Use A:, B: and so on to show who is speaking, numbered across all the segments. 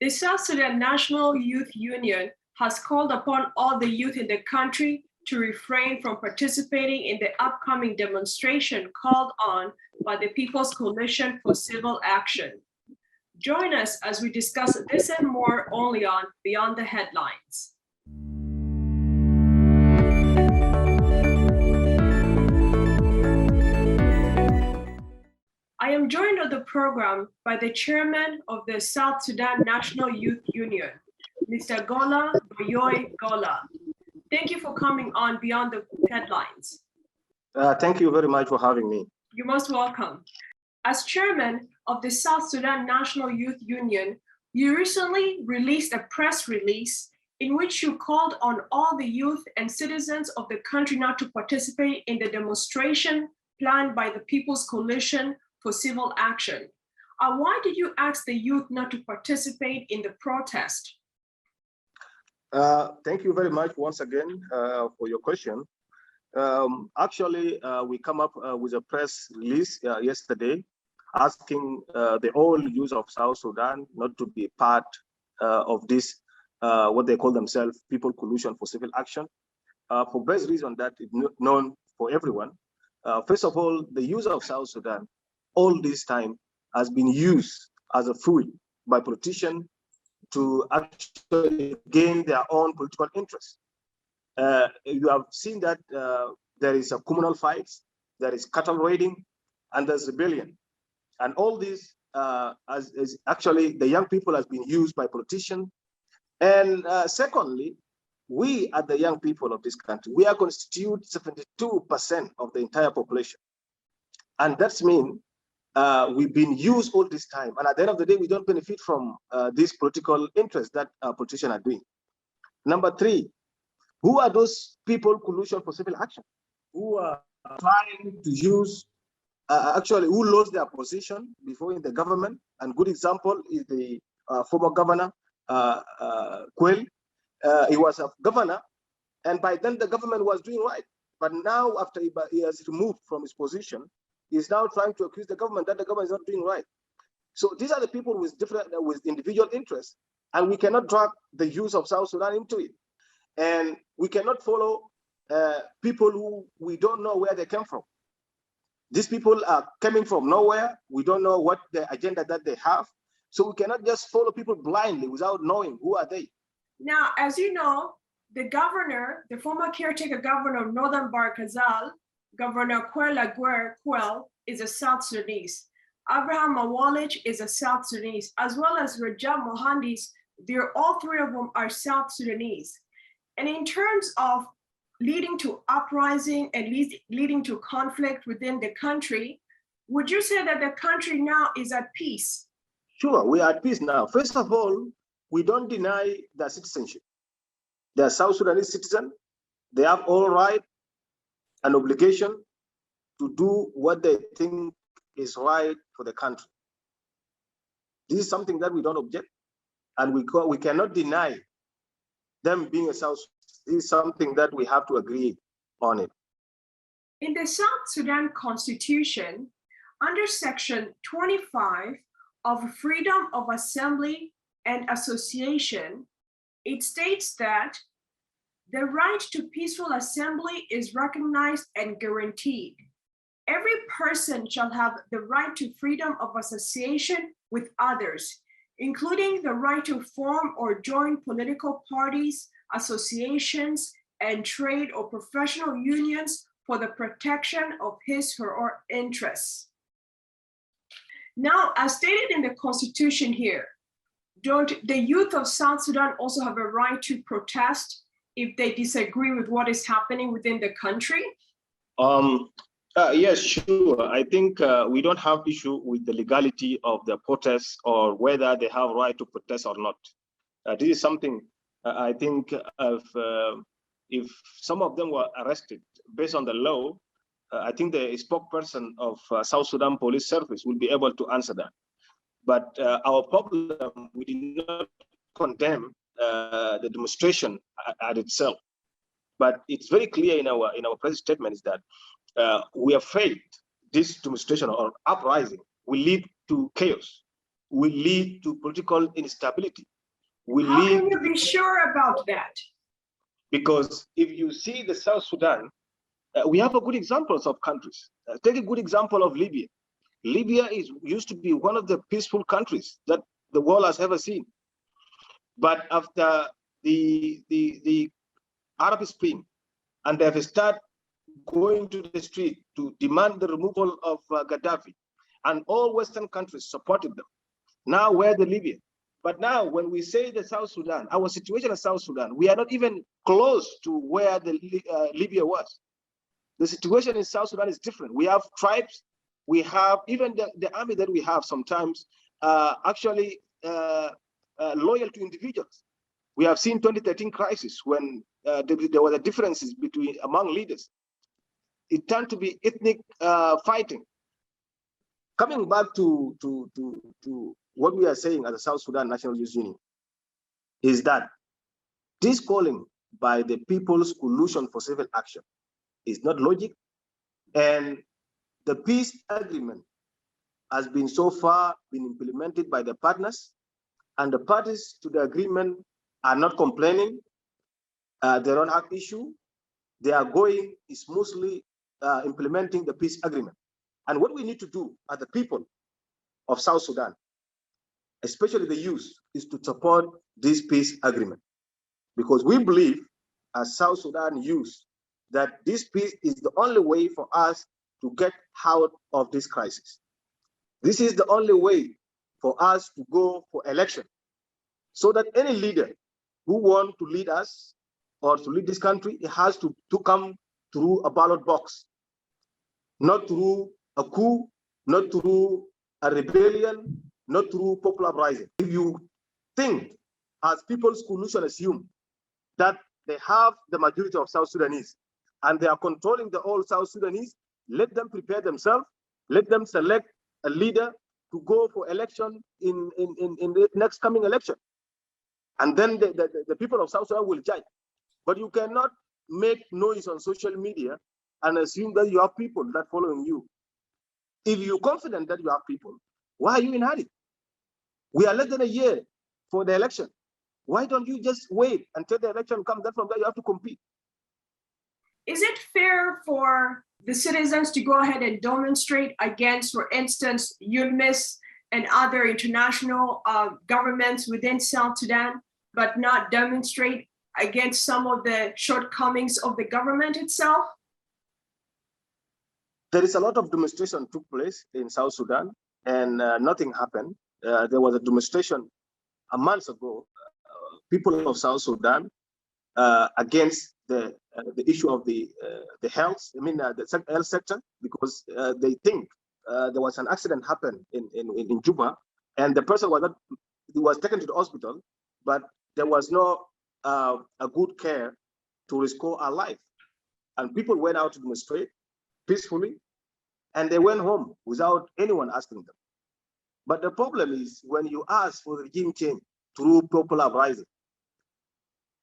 A: The South Sudan National Youth Union has called upon all the youth in the country to refrain from participating in the upcoming demonstration called on by the People's Coalition for Civil Action. Join us as we discuss this and more only on Beyond the Headlines. I am joined on the program by the chairman of the South Sudan National Youth Union, Mr. Gola Boyoi Gola. Thank you for coming on Beyond the Headlines.
B: Thank you very much for having me.
A: You're most welcome. As chairman of the South Sudan National Youth Union, you recently released a press release in which you called on all the youth and citizens of the country not to participate in the demonstration planned by the People's Coalition for Civil Action. Why did you ask the youth not to participate in the protest?
B: Thank you very much once again for your question. Actually, we come up with a press release yesterday asking the whole youth of South Sudan not to be part of this, what they call themselves, People Coalition for Civil Action, for best reason that is known for everyone. First of all, the youth of South Sudan all this time has been used as a fool by politicians to actually gain their own political interests. You have seen that there is a communal fights, there is cattle raiding, and there's rebellion. And all this as actually the young people has been used by politicians. And secondly, we are the young people of this country. We are constitute 72% of the entire population. And that's mean we've been used all this time. And at the end of the day, we don't benefit from these political interests that politicians are doing. Number three, who are those people coalition for civil action who are trying to use, actually who lost their position before in the government? And good example is the former governor, Quayle. He was a governor, and by then the government was doing right. But now after he has removed from his position, he's now trying to accuse the government that the government is not doing right. So these are the people with individual interests, and we cannot drag the youth of South Sudan into it. And we cannot follow people who we don't know where they came from. These people are coming from nowhere. We don't know what the agenda that they have. So we cannot just follow people blindly without knowing who are they.
A: Now, as you know, the governor, the former caretaker governor of Northern Bahr Ghazal, Governor Quayle is a South Sudanese. Abraham Mawalich is a South Sudanese, as well as Rajab Mohandis. All three of them are South Sudanese. And in terms of leading to uprising and leading to conflict within the country, would you say that the country now is at peace?
B: Sure, we are at peace now. First of all, we don't deny their citizenship. They are South Sudanese citizens. They have all right and obligation to do what they think is right for the country. This is something that we don't object, and we cannot deny them being a South. This is something that we have to agree on it.
A: In the South Sudan Constitution, under Section 25 of Freedom of Assembly and Association, it states that the right to peaceful assembly is recognized and guaranteed. Every person shall have the right to freedom of association with others, including the right to form or join political parties, associations, and trade or professional unions for the protection of his or her interests. Now, as stated in the Constitution here, don't the youth of South Sudan also have a right to protest if they disagree with what is happening within the country?
B: Yes, sure. I think we don't have issue with the legality of the protests or whether they have right to protest or not. This is something I think if some of them were arrested based on the law, I think the spokesperson of South Sudan Police Service will be able to answer that. But our problem, we did not condemn the demonstration at itself. But it's very clear in our press statement is that we are afraid this demonstration or uprising will lead to chaos, will lead to political instability.
A: How can you be sure about that?
B: Because if you see the South Sudan, we have a good examples of countries. Take a good example of Libya. Libya used to be one of the peaceful countries that the world has ever seen. But after the Arab Spring, and they have started going to the street to demand the removal of Gaddafi, and all Western countries supported them. Now we're the Libya. But now when we say the South Sudan, our situation in South Sudan, we are not even close to where the Libya was. The situation in South Sudan is different. We have tribes, we have even the army that we have sometimes actually loyal to individuals. We have seen 2013 crisis when there were differences among leaders. It turned to be ethnic fighting. Coming back to what we are saying as the South Sudan National Youth Union is that this calling by the People's Coalition for Civil Action is not logic, and the peace agreement has been so far been implemented by the partners, and the parties to the agreement are not complaining. They don't have issue. They are going smoothly implementing the peace agreement. And what we need to do as the people of South Sudan, especially the youth, is to support this peace agreement. Because we believe as South Sudan youth that this peace is the only way for us to get out of this crisis. This is the only way for us to go for election, so that any leader who wants to lead us or to lead this country, it has to come through a ballot box, not through a coup, not through a rebellion, not through popular uprising. If you think, as People's Coalition assume, that they have the majority of South Sudanese and they are controlling the whole South Sudanese, let them prepare themselves, let them select a leader to go for election in the next coming election. And then the people of South Sudan will judge. But you cannot make noise on social media and assume that you have people that following you. If you're confident that you have people, why are you in a hurry? We are less than a year for the election. Why don't you just wait until the election comes? Then from there you have to compete.
A: Is it fair for the citizens to go ahead and demonstrate against, for instance, UNMISS and other international governments within South Sudan, but not demonstrate against some of the shortcomings of the government itself?
B: There is a lot of demonstration took place in South Sudan, and nothing happened. There was a demonstration a month ago, people of South Sudan against the issue of the health, the health sector, because they think there was an accident happened in Juba, and the person was taken to the hospital, but there was no a good care to restore our life. And people went out to demonstrate peacefully, and they went home without anyone asking them. But the problem is when you ask for regime change through popular uprising,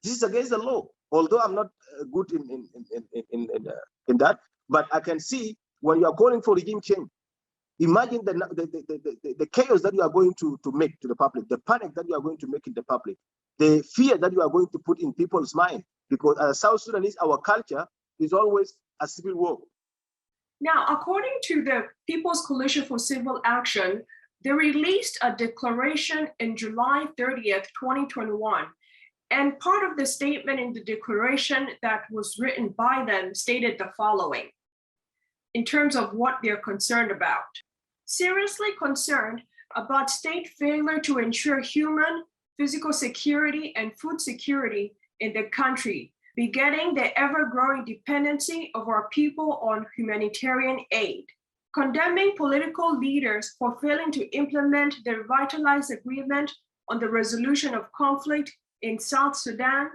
B: this is against the law. Although I'm not good in that, but I can see when you are calling for regime change, imagine the chaos that you are going to make to the public, the panic that you are going to make in the public, the fear that you are going to put in people's mind, because as South Sudanese, our culture is always a civil war.
A: Now, according to the People's Coalition for Civil Action, they released a declaration in July 30th, 2021. And part of the statement in the declaration that was written by them stated the following in terms of what they're concerned about. Seriously concerned about state failure to ensure human, physical security and food security in the country, begetting the ever-growing dependency of our people on humanitarian aid. Condemning political leaders for failing to implement the revitalized agreement on the resolution of conflict in South Sudan,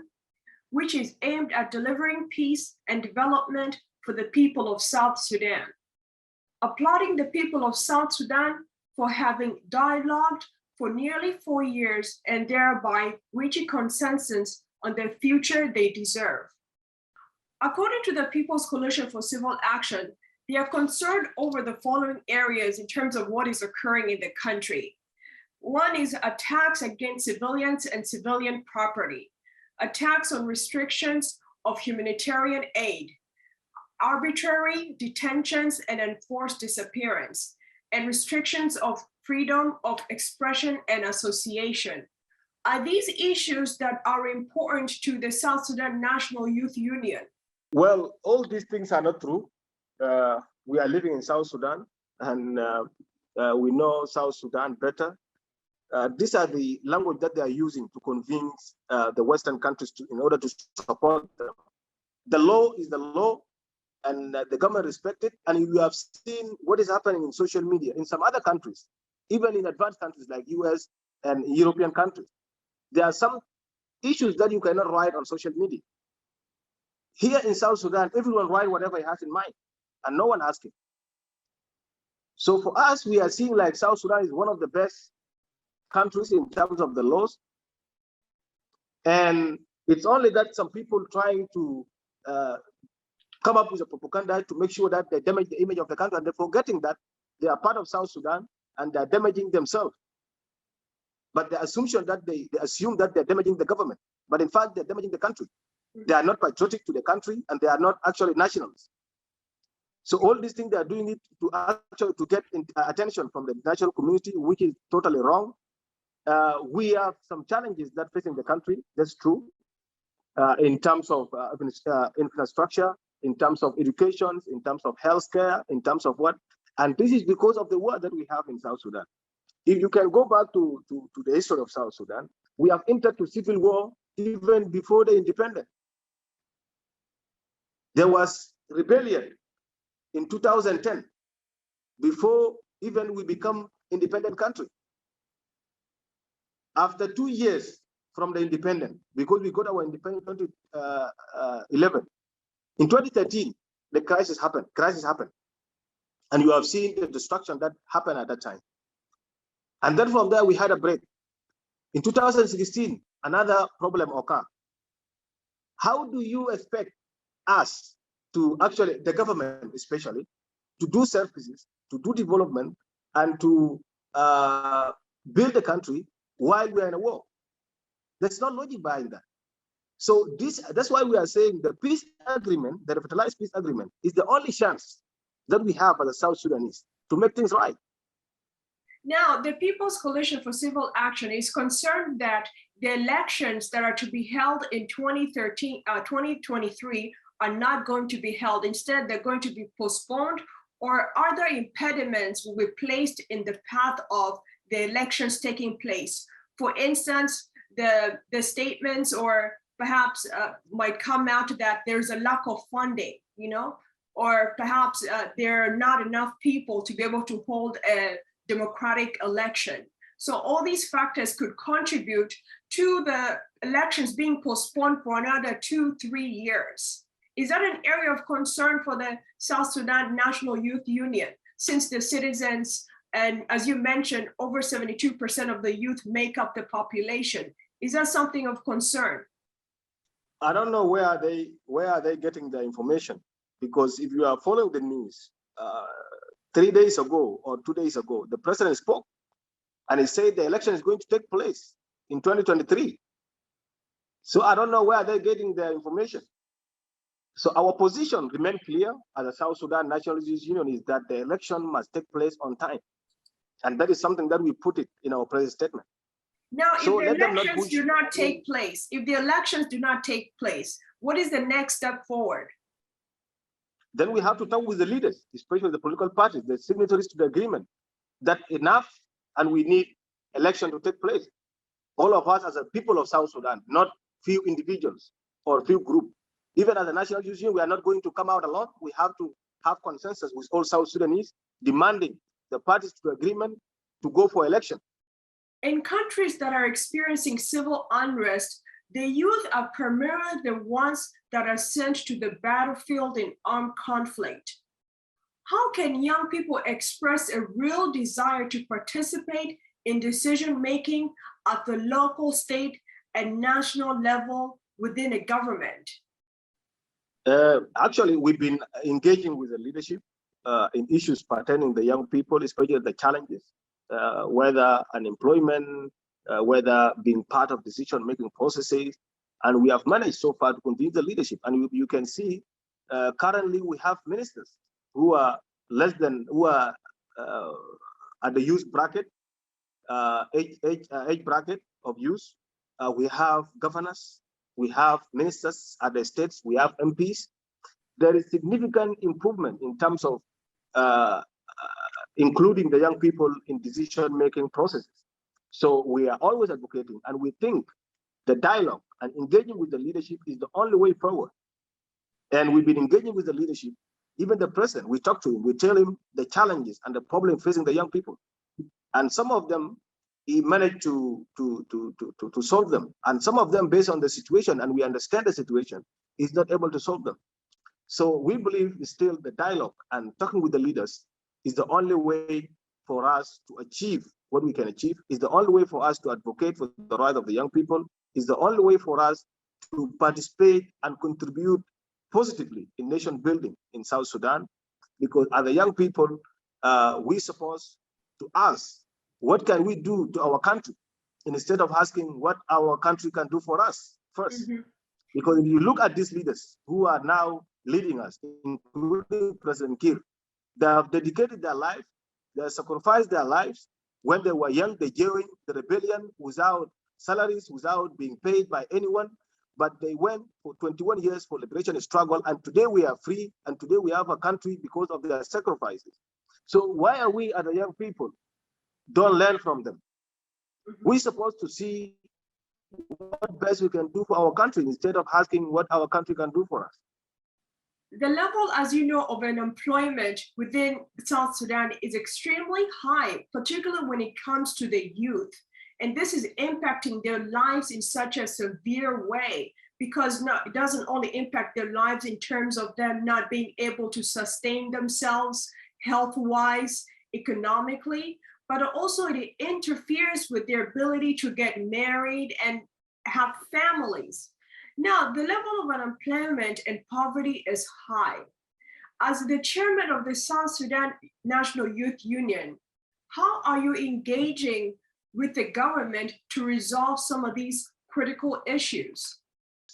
A: which is aimed at delivering peace and development for the people of South Sudan. Applauding the people of South Sudan for having dialogued for nearly 4 years and thereby reaching consensus on the future they deserve. According to the People's Coalition for Civil Action, they are concerned over the following areas in terms of what is occurring in the country. One is attacks against civilians and civilian property, attacks on restrictions of humanitarian aid, arbitrary detentions and enforced disappearance, and restrictions of freedom of expression and association. Are these issues that are important to the South Sudan National Youth Union?
B: Well, all these things are not true. We are living in South Sudan, and we know South Sudan better. These are the language that they are using to convince the Western countries in order to support them. The law is the law, and the government respects it. And you have seen what is happening in social media in some other countries, even in advanced countries like US and European countries. There are some issues that you cannot write on social media. Here in South Sudan, everyone writes whatever he has in mind, and no one asks him. So for us, we are seeing like South Sudan is one of the best countries in terms of the laws. And it's only that some people trying to come up with a propaganda to make sure that they damage the image of the country, and they're forgetting that they are part of South Sudan and they're damaging themselves. But the assumption that they assume that they're damaging the government, but in fact, they're damaging the country. They are not patriotic to the country, and they are not actually nationals. So all these things, they are doing it to actually to get attention from the national community, which is totally wrong. We have some challenges that facing the country. That's true. In terms of infrastructure, in terms of education, in terms of healthcare, in terms of what, and this is because of the war that we have in South Sudan. If you can go back to the history of South Sudan, we have entered to civil war even before the independence. There was rebellion in 2010, before even we become independent country. After 2 years from the independence, because we got our independence in 2011, in 2013, the crisis happened. And you have seen the destruction that happened at that time. And then from there, we had a break. In 2016, another problem occurred. How do you expect us to actually, the government especially, to do services, to do development, and to build the country while we are in a war? There's no logic behind that. So that's why we are saying the peace agreement, the revitalized peace agreement, is the only chance that we have as a South Sudanese to make things right.
A: Now, the People's Coalition for Civil Action is concerned that the elections that are to be held in 2023 are not going to be held. Instead, they're going to be postponed, or other impediments will be placed in the path of the elections taking place. For instance, the statements or perhaps might come out that there's a lack of funding, or perhaps there are not enough people to be able to hold a democratic election. So all these factors could contribute to the elections being postponed for another 2-3 years. Is that an area of concern for the South Sudan National Youth Union, since the citizens, and as you mentioned, over 72% of the youth make up the population? Is that something of concern?
B: I don't know where are they getting the information, because if you are following the news, 3 days ago or 2 days ago, the president spoke and he said the election is going to take place in 2023. So I don't know where they're getting their information. So our position remains clear as a South Sudan National Youth Union, is that the election must take place on time. And that is something that we put it in our present statement.
A: Now, if the elections do not take place, what is the next step forward?
B: Then we have to talk with the leaders, especially the political parties, the signatories to the agreement, that enough and we need election to take place. All of us as a people of South Sudan, not few individuals or few groups. Even as a National Youth Union, we are not going to come out alone. We have to have consensus with all South Sudanese, demanding the parties to the agreement to go for election.
A: In countries that are experiencing civil unrest, the youth are primarily the ones that are sent to the battlefield in armed conflict. How can young people express a real desire to participate in decision-making at the local, state, and national level within a government?
B: Actually, we've been engaging with the leadership in issues pertaining to the young people, especially the challenges. whether unemployment, whether being part of decision-making processes. And we have managed so far to convince the leadership. And you can see currently we have ministers who are at the youth bracket, age bracket of youth. We have governors, we have ministers at the states, we have MPs. There is significant improvement in terms of including the young people in decision-making processes. So we are always advocating, and we think the dialogue and engaging with the leadership is the only way forward. And we've been engaging with the leadership, even the president. We talk to him, we tell him the challenges and the problem facing the young people. And some of them, he managed to solve them. And some of them, based on the situation, and we understand the situation, he's not able to solve them. So we believe still the dialogue and talking with the leaders is the only way for us to achieve what we can achieve, is the only way for us to advocate for the right of the young people, is the only way for us to participate and contribute positively in nation building in South Sudan. Because as the young people, we're supposed to ask, what can we do to our country, instead of asking what our country can do for us first. Because if you look at these leaders who are now leading us, including President Kiir, they have dedicated their life, they have sacrificed their lives. When they were young, they joined the rebellion without salaries, without being paid by anyone. But they went for 21 years for liberation struggle, and today we are free, and today we have a country because of their sacrifices. So why are we, as the young people, don't learn from them? We're supposed to see what best we can do for our country, instead of asking what our country can do for us.
A: The level, as you know, of unemployment within South Sudan is extremely high, particularly when it comes to the youth. And this is impacting their lives in such a severe way, because it doesn't only impact their lives in terms of them not being able to sustain themselves health-wise, economically, but also it interferes with their ability to get married and have families. Now, the level of unemployment and poverty is high. As the chairman of the South Sudan National Youth Union, how are you engaging with the government to resolve some of these critical issues?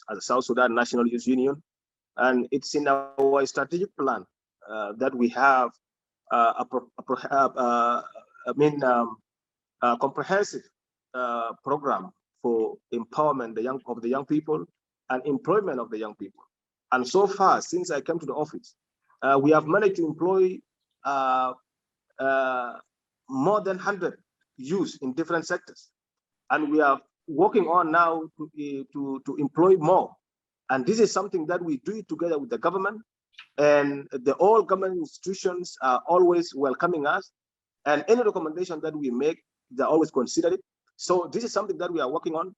B: As the South Sudan National Youth Union, and it's in our strategic plan that we have a comprehensive program for empowerment of the young people and employment of the young people. And so far, since I came to the office, we have managed to employ more than 100 youth in different sectors. And we are working on now to employ more. And this is something that we do together with the government, and all government institutions are always welcoming us. And any recommendation that we make, they're always considered it. So this is something that we are working on.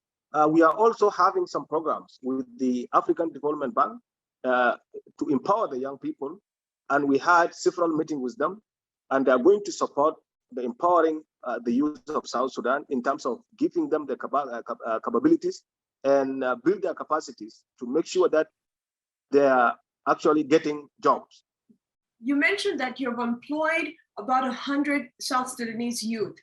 B: We are also having some programs with the African Development Bank to empower the young people. And we had several meetings with them, and they are going to support the empowering the youth of South Sudan in terms of giving them the capabilities and build their capacities to make sure that they are actually getting jobs.
A: You mentioned that you've employed about 100 South Sudanese youth.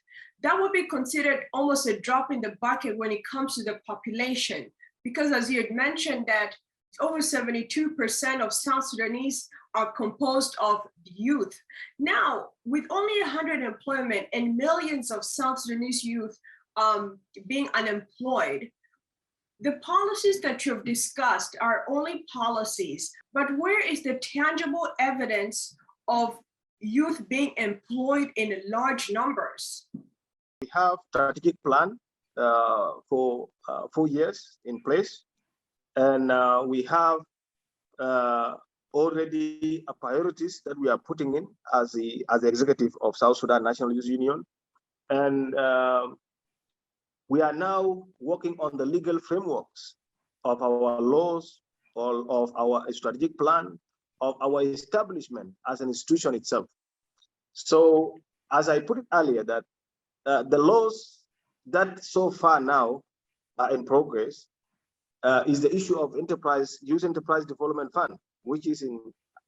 A: That would be considered almost a drop in the bucket when it comes to the population, because as you had mentioned that over 72% of South Sudanese are composed of youth. Now, with only 100 employment and millions of South Sudanese youth being unemployed, the policies that you've discussed are only policies, but where is the tangible evidence of youth being employed in large numbers?
B: We have a strategic plan for 4 years in place, and we have already priorities that we are putting in as the executive of South Sudan National Youth Union, and we are now working on the legal frameworks of our laws, of our strategic plan, of our establishment as an institution itself. So, as I put it earlier, that the laws that so far now are in progress is the issue of Youth Enterprise Development Fund, which is in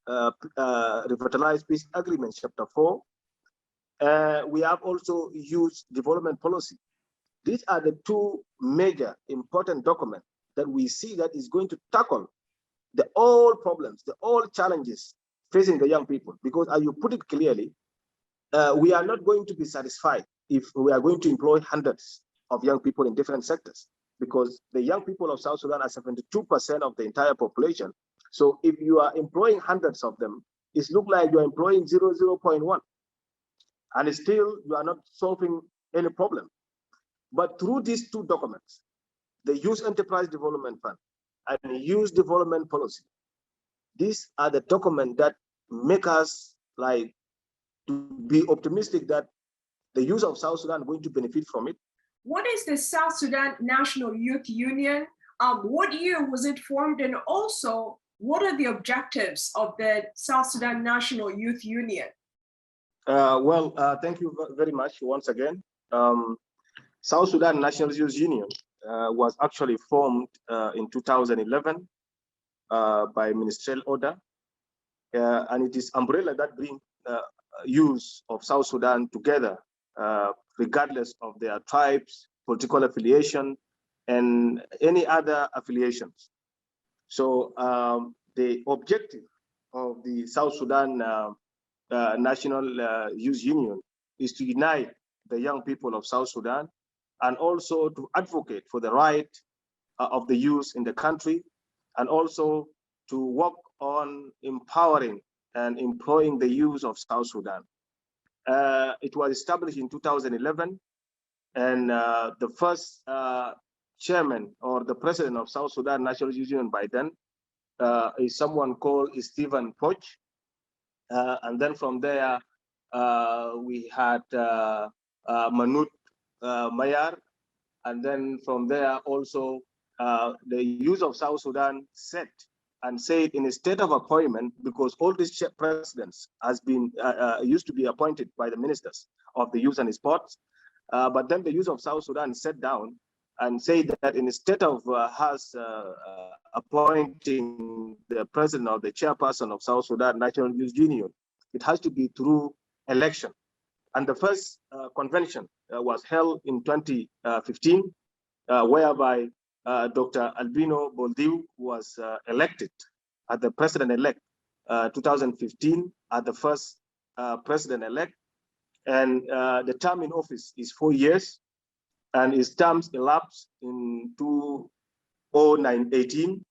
B: Revitalized Peace Agreement, Chapter 4, We have also youth development policy. These are the two major important documents that we see that is going to tackle the all problems, the all challenges facing the young people. Because as you put it clearly, we are not going to be satisfied if we are going to employ hundreds of young people in different sectors, because the young people of South Sudan are 72% of the entire population. So if you are employing hundreds of them, it looks like you are employing 0.1, and still you are not solving any problem. But through these two documents, the Youth Enterprise Development Fund and Youth Development Policy, these are the documents that make us like to be optimistic that the youth of South Sudan are going to benefit from it.
A: What is the South Sudan National Youth Union? What year was it formed? And also, what are the objectives of the South Sudan National Youth Union?
B: Thank you very much once again. South Sudan National Youth Union was actually formed in 2011 by ministerial order, and it is umbrella that brings youth of South Sudan together, regardless of their tribes, political affiliation, and any other affiliations. So the objective of the South Sudan National Youth Union is to unite the young people of South Sudan, and also to advocate for the right of the youth in the country, and also to work on empowering and employing the youth of South Sudan. It was established in 2011, and the first chairman or the president of South Sudan National Youth Union by then is someone called Stephen Poch. And then from there, we had Manut Mayar. And then from there also, the youth of South Sudan said in a state of appointment, because all these presidents has been used to be appointed by the ministers of the youth and sports. But then the youth of South Sudan sat down and said that instead of appointing the president or the chairperson of South Sudan National Youth Union, it has to be through election. And the first convention was held in 2015, whereby Dr. Albino Boldiu was elected as the president-elect 2015 as the first president-elect. And the term in office is 4 years, and his terms elapsed in 2018.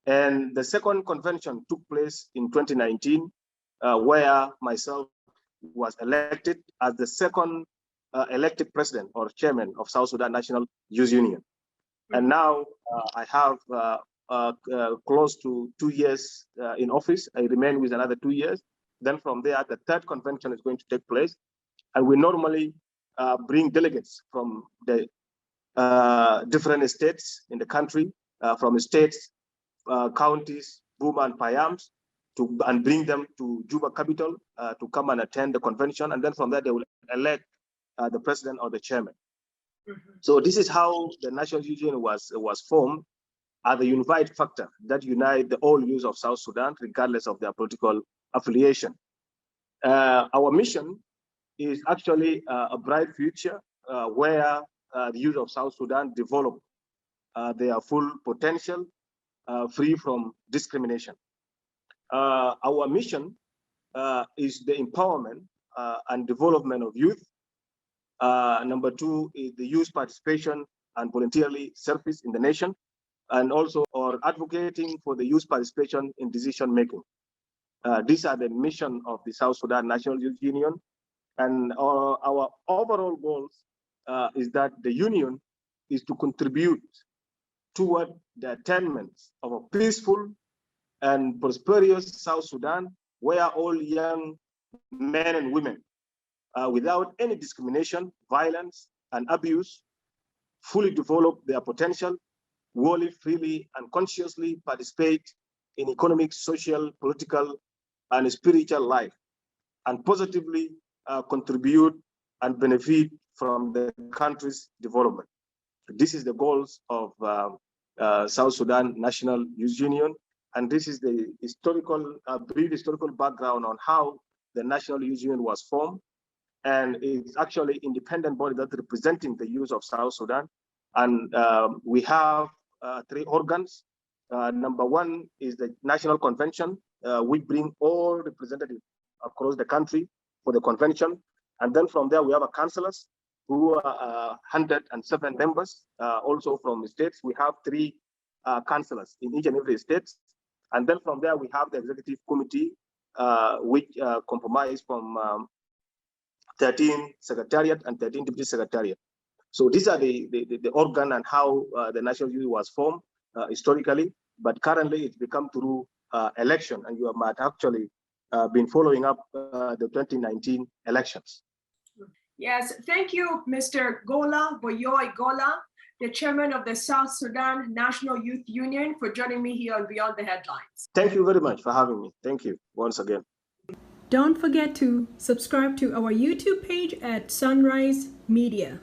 B: And the second convention took place in 2019, where myself was elected as the second elected president or chairman of South Sudan National Youth Union. And now I have close to 2 years in office. I remain with another 2 years. Then from there, the third convention is going to take place. And we normally bring delegates from the different states in the country, from states, counties, Buma and Payams, and bring them to Juba capital to come and attend the convention. And then from there, they will elect the president or the chairman. So this is how the National Youth Union was formed, as a unified factor that unite the all youth of South Sudan, regardless of their political affiliation. Our mission is actually a bright future where the youth of South Sudan develop their full potential, free from discrimination. Our mission is the empowerment and development of youth. Number two is the youth participation and voluntarily service in the nation, and also or advocating for the youth participation in decision making. These are the mission of the South Sudan National Youth Union. And our overall goals is that the union is to contribute toward the attainment of a peaceful and prosperous South Sudan, where all young men and women, without any discrimination, violence, and abuse, fully develop their potential, wholly, freely, and consciously participate in economic, social, political, and spiritual life, and positively contribute and benefit from the country's development. This is the goals of South Sudan National Youth Union, and this is the historical, brief historical background on how the National Youth Union was formed. and it's actually independent body that's representing the youth of South Sudan. And we have 3 organs. Number 1 is the National Convention. We bring all representatives across the country for the convention. And then from there, we have a councillors who are 107 members. Also from states, we have 3 councillors in each and every state. And then from there, we have the executive committee, which comprise from 13 secretariat and 13 deputy secretariat. So these are the organ and how the National Youth was formed historically, but currently it's become through election, and you might actually been following up the 2019 elections.
A: Yes, thank you, Mr. Gola Boyoi Gola, the chairman of the South Sudan National Youth Union, for joining me here on Beyond the Headlines.
B: Thank you very much for having me. Thank you once again.
C: Don't forget to subscribe to our YouTube page at Sunrise Media.